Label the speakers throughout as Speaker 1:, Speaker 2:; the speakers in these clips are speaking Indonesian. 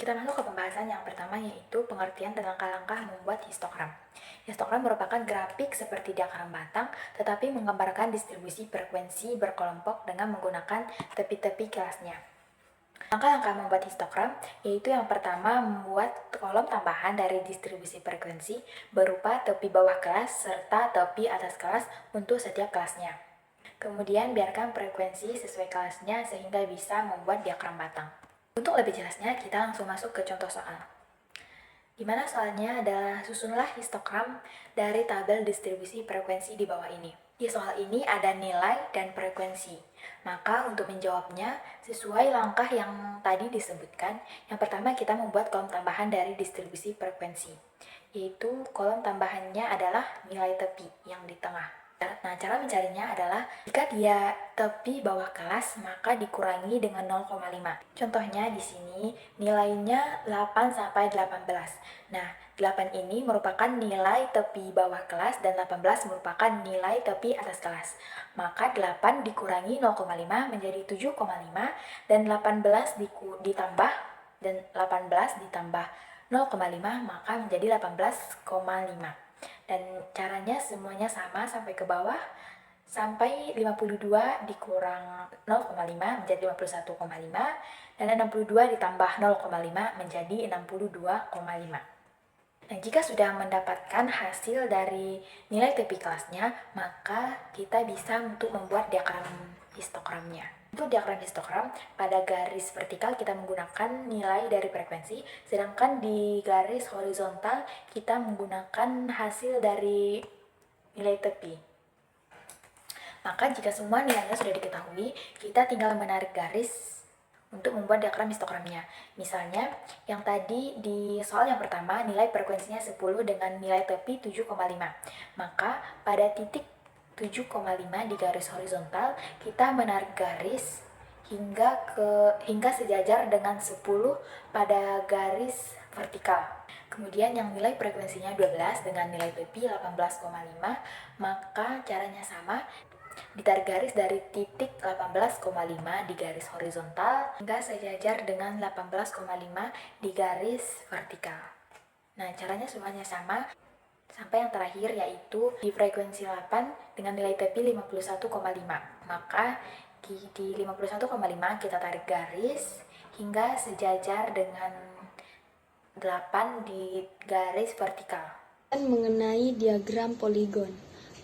Speaker 1: Kita masuk ke pembahasan yang pertama, yaitu pengertian dan langkah-langkah membuat histogram. Histogram merupakan grafik seperti diagram batang, tetapi menggambarkan distribusi frekuensi berkelompok dengan menggunakan tepi-tepi kelasnya. Langkah-langkah membuat histogram yaitu yang pertama, membuat kolom tambahan dari distribusi frekuensi berupa tepi bawah kelas serta tepi atas kelas untuk setiap kelasnya. Kemudian biarkan frekuensi sesuai kelasnya sehingga bisa membuat diagram batang. Untuk lebih jelasnya, kita langsung masuk ke contoh soal. Di mana soalnya adalah susunlah histogram dari tabel distribusi frekuensi di bawah ini. Di soal ini ada nilai dan frekuensi. Maka untuk menjawabnya, sesuai langkah yang tadi disebutkan, yang pertama kita membuat kolom tambahan dari distribusi frekuensi, yaitu kolom tambahannya adalah nilai tepi yang di tengah. Nah, cara mencarinya adalah jika dia tepi bawah kelas, maka dikurangi dengan 0,5. Contohnya di sini nilainya 8 sampai 18. Nah, 8 ini merupakan nilai tepi bawah kelas dan 18 merupakan nilai tepi atas kelas. Maka 8 dikurangi 0,5 menjadi 7,5 dan 18 ditambah 0,5 maka menjadi 18,5. Dan caranya semuanya sama sampai ke bawah, sampai 52 dikurang 0,5 menjadi 51,5 dan 62 ditambah 0,5 menjadi 62,5. Nah, jika sudah mendapatkan hasil dari nilai tepi kelasnya, maka kita bisa untuk membuat diagram histogramnya. Untuk diagram histogram, pada garis vertikal kita menggunakan nilai dari frekuensi, sedangkan di garis horizontal kita menggunakan hasil dari nilai tepi. Maka jika semua nilainya sudah diketahui, kita tinggal menarik garis untuk membuat diagram histogramnya. Misalnya, yang tadi di soal yang pertama, nilai frekuensinya 10 dengan nilai tepi 7,5. Maka pada titik 7,5 di garis horizontal, kita menarik garis hingga sejajar dengan 10 pada garis vertikal. Kemudian yang nilai frekuensinya 12 dengan nilai tepi 18,5, maka caranya sama. Ditarik garis dari titik 18,5 di garis horizontal hingga sejajar dengan 18,5 di garis vertikal. Nah, caranya semuanya sama sampai yang terakhir, yaitu di frekuensi 8 dengan nilai tepi 51,5. Maka di 51,5 kita tarik garis hingga sejajar dengan 8 di garis vertikal.
Speaker 2: Mengenai diagram poligon.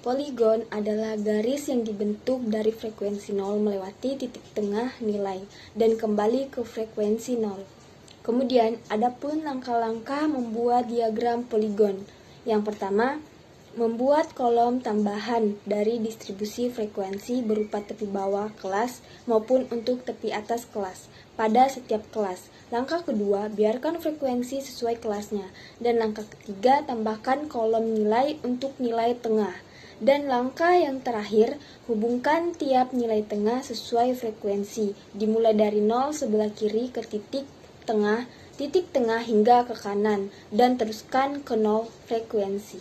Speaker 2: Poligon adalah garis yang dibentuk dari frekuensi 0 melewati titik tengah nilai dan kembali ke frekuensi 0. Kemudian, ada pun langkah-langkah membuat diagram poligon. Yang pertama, membuat kolom tambahan dari distribusi frekuensi berupa tepi bawah kelas maupun untuk tepi atas kelas pada setiap kelas. Langkah kedua, biarkan frekuensi sesuai kelasnya. Dan langkah ketiga, tambahkan kolom nilai untuk nilai tengah. Dan langkah yang terakhir, hubungkan tiap nilai tengah sesuai frekuensi, dimulai dari 0 sebelah kiri ke titik tengah hingga ke kanan, dan teruskan ke 0 frekuensi.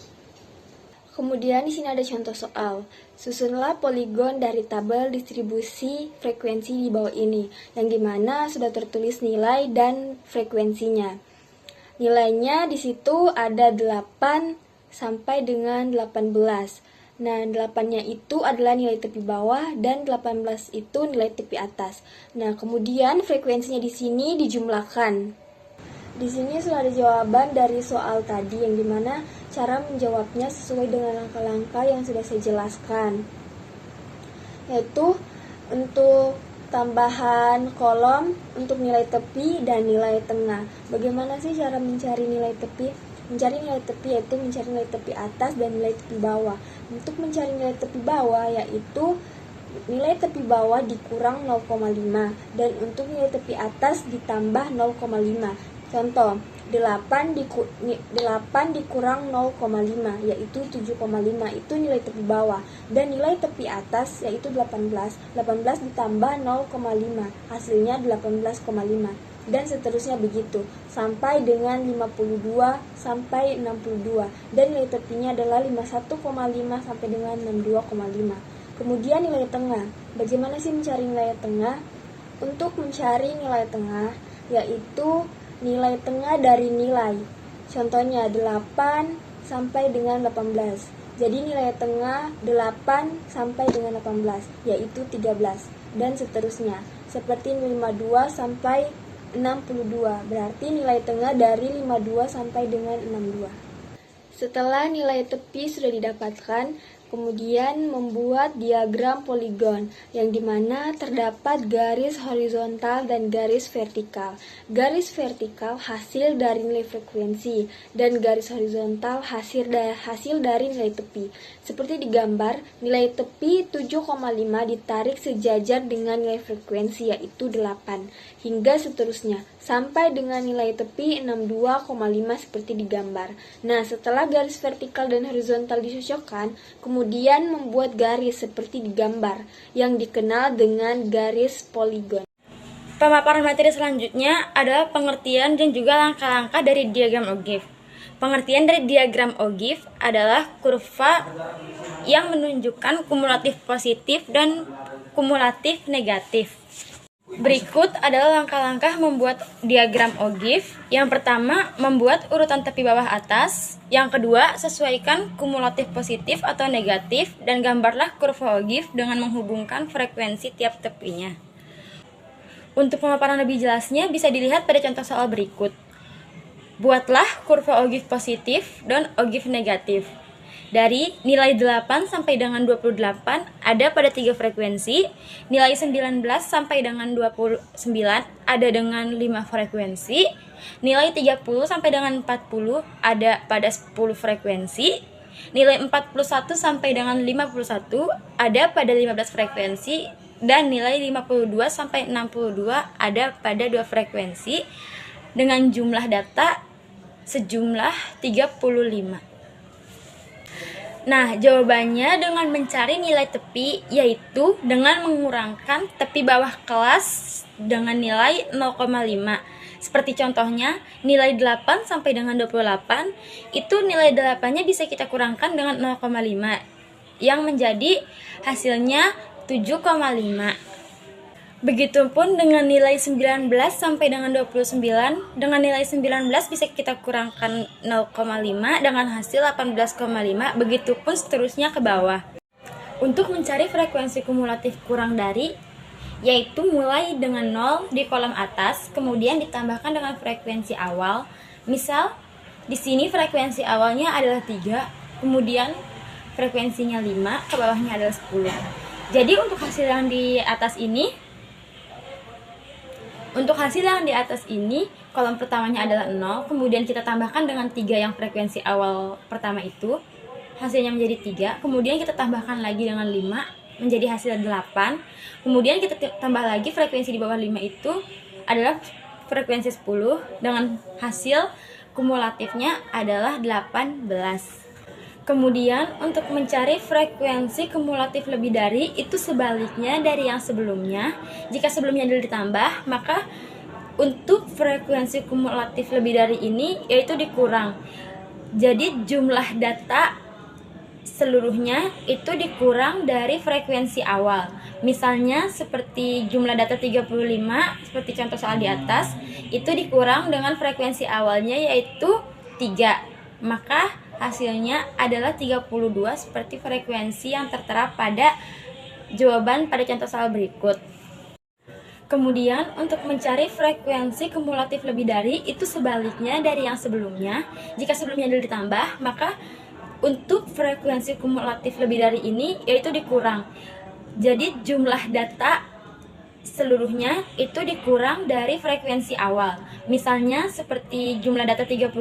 Speaker 2: Kemudian di sini ada contoh soal. Susunlah poligon dari tabel distribusi frekuensi di bawah ini, yang dimana sudah tertulis nilai dan frekuensinya. Nilainya di situ ada 8 sampai dengan 18. Nah, 8-nya itu adalah nilai tepi bawah dan 18 itu nilai tepi atas. Nah, kemudian frekuensinya di sini dijumlahkan. Di sini sudah ada jawaban dari soal tadi, yang dimana cara menjawabnya sesuai dengan langkah-langkah yang sudah saya jelaskan. Yaitu untuk tambahan kolom untuk nilai tepi dan nilai tengah. Bagaimana sih cara mencari nilai tepi? Mencari nilai tepi yaitu mencari nilai tepi atas dan nilai tepi bawah. Untuk mencari nilai tepi bawah yaitu nilai tepi bawah dikurang 0,5 dan untuk nilai tepi atas ditambah 0,5. Contoh, 8 dikurang 0,5 yaitu 7,5, itu nilai tepi bawah. Dan nilai tepi atas yaitu 18 ditambah 0,5 hasilnya 18,5. Dan seterusnya begitu sampai dengan 52 sampai 62, dan nilai tepinya adalah 51,5 sampai dengan 62,5. Kemudian nilai tengah. Bagaimana sih mencari nilai tengah? Untuk mencari nilai tengah yaitu nilai tengah dari nilai. Contohnya 8 sampai dengan 18. Jadi nilai tengah 8 sampai dengan 18, yaitu 13. Dan seterusnya. Seperti 52 sampai 62, berarti nilai tengah dari 52 sampai dengan 62. Setelah nilai tepi sudah didapatkan, kemudian membuat diagram poligon, yang dimana terdapat garis horizontal dan garis vertikal. Garis vertikal hasil dari nilai frekuensi, dan garis horizontal hasil dari nilai tepi. Seperti di gambar, nilai tepi 7,5 ditarik sejajar dengan nilai frekuensi, yaitu 8, hingga seterusnya, sampai dengan nilai tepi 62,5 seperti di gambar. Nah, setelah garis vertikal dan horizontal dicocokkan, kemudian membuat garis seperti di gambar, yang dikenal dengan garis poligon.
Speaker 3: Pemaparan materi selanjutnya adalah pengertian dan juga langkah-langkah dari diagram Ogive. Pengertian dari diagram Ogive adalah kurva yang menunjukkan kumulatif positif dan kumulatif negatif. Berikut adalah langkah-langkah membuat diagram Ogive. Yang pertama, membuat urutan tepi bawah atas. Yang kedua, sesuaikan kumulatif positif atau negatif dan gambarlah kurva Ogive dengan menghubungkan frekuensi tiap tepinya. Untuk pemaparan lebih jelasnya bisa dilihat pada contoh soal berikut. Buatlah kurva Ogive positif dan Ogive negatif. Dari nilai 8 sampai dengan 28 ada pada 3 frekuensi, nilai 19 sampai dengan 29 ada dengan 5 frekuensi, nilai 30 sampai dengan 40 ada pada 10 frekuensi, nilai 41 sampai dengan 51 ada pada 15 frekuensi, dan nilai 52 sampai 62 ada pada 2 frekuensi dengan jumlah data sejumlah 35. Nah, jawabannya dengan mencari nilai tepi, yaitu dengan mengurangkan tepi bawah kelas dengan nilai 0,5. Seperti contohnya, nilai 8 sampai dengan 28, itu nilai 8-nya bisa kita kurangkan dengan 0,5, yang menjadi hasilnya 7,5. Begitupun dengan nilai 19 sampai dengan 29, dengan nilai 19 bisa kita kurangkan 0,5 dengan hasil 18,5, begitupun seterusnya ke bawah. Untuk mencari frekuensi kumulatif kurang dari, yaitu mulai dengan 0 di kolom atas, kemudian ditambahkan dengan frekuensi awal. Misal, di sini frekuensi awalnya adalah 3, kemudian frekuensinya 5, ke bawahnya adalah 10. Jadi untuk hasil yang di atas ini, kolom pertamanya adalah 0, kemudian kita tambahkan dengan 3 yang frekuensi awal pertama itu, hasilnya menjadi 3, kemudian kita tambahkan lagi dengan 5, menjadi hasil 8, kemudian kita tambah lagi frekuensi di bawah 5 itu adalah frekuensi 10, dengan hasil kumulatifnya adalah 18. Kemudian untuk mencari frekuensi kumulatif lebih dari, itu sebaliknya dari yang sebelumnya. Jika sebelumnya adalah ditambah, maka untuk frekuensi kumulatif lebih dari ini yaitu dikurang. Jadi jumlah data seluruhnya itu dikurang dari frekuensi awal. Misalnya seperti jumlah data 35, seperti contoh soal di atas, itu dikurang dengan frekuensi awalnya yaitu 3. Maka hasilnya adalah 32 seperti frekuensi yang tertera pada jawaban pada contoh soal berikut. Kemudian untuk mencari frekuensi kumulatif lebih dari, itu sebaliknya dari yang sebelumnya. Jika sebelumnya adalah ditambah, maka untuk frekuensi kumulatif lebih dari ini yaitu dikurang. Jadi jumlah data seluruhnya itu dikurang dari frekuensi awal. Misalnya seperti jumlah data 35,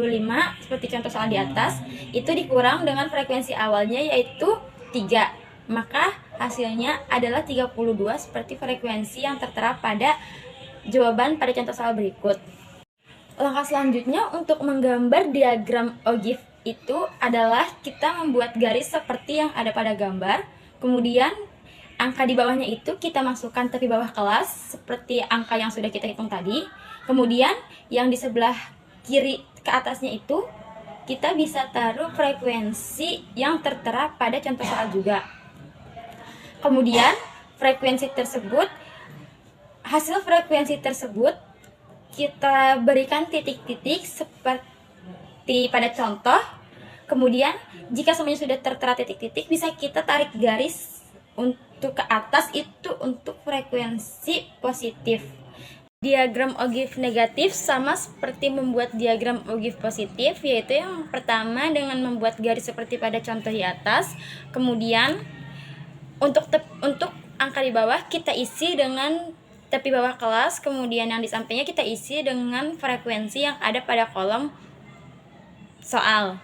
Speaker 3: seperti contoh soal di atas, itu dikurang dengan frekuensi awalnya yaitu 3. Maka hasilnya adalah 32 seperti frekuensi yang tertera pada jawaban pada contoh soal berikut. Langkah selanjutnya untuk menggambar diagram Ogive itu adalah kita membuat garis seperti yang ada pada gambar. Kemudian angka di bawahnya itu kita masukkan tepi bawah kelas seperti angka yang sudah kita hitung tadi. Kemudian yang di sebelah kiri ke atasnya itu kita bisa taruh frekuensi yang tertera pada contoh soal juga. Kemudian hasil frekuensi tersebut kita berikan titik-titik seperti pada contoh. Kemudian jika semuanya sudah tertera titik-titik, bisa kita tarik garis untuk ke atas, itu untuk frekuensi positif. Diagram ogive negatif sama seperti membuat diagram ogive positif, yaitu yang pertama dengan membuat garis seperti pada contoh di atas. Kemudian untuk angka di bawah kita isi dengan tepi bawah kelas, kemudian yang di sampingnya kita isi dengan frekuensi yang ada pada kolom soal.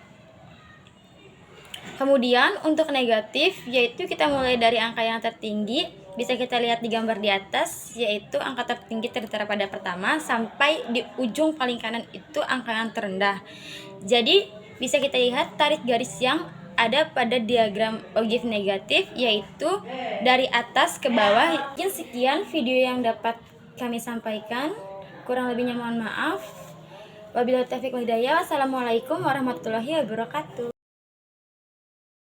Speaker 3: Kemudian untuk negatif, yaitu kita mulai dari angka yang tertinggi, bisa kita lihat di gambar di atas, yaitu angka tertinggi tertera pada pertama sampai di ujung paling kanan itu angka yang terendah. Jadi bisa kita lihat tarik garis yang ada pada diagram ogive negatif, yaitu dari atas ke bawah. Mungkin sekian video yang dapat kami sampaikan, kurang lebihnya mohon maaf. Wabillahi taufiq wal hidayah. Wassalamualaikum warahmatullahi wabarakatuh.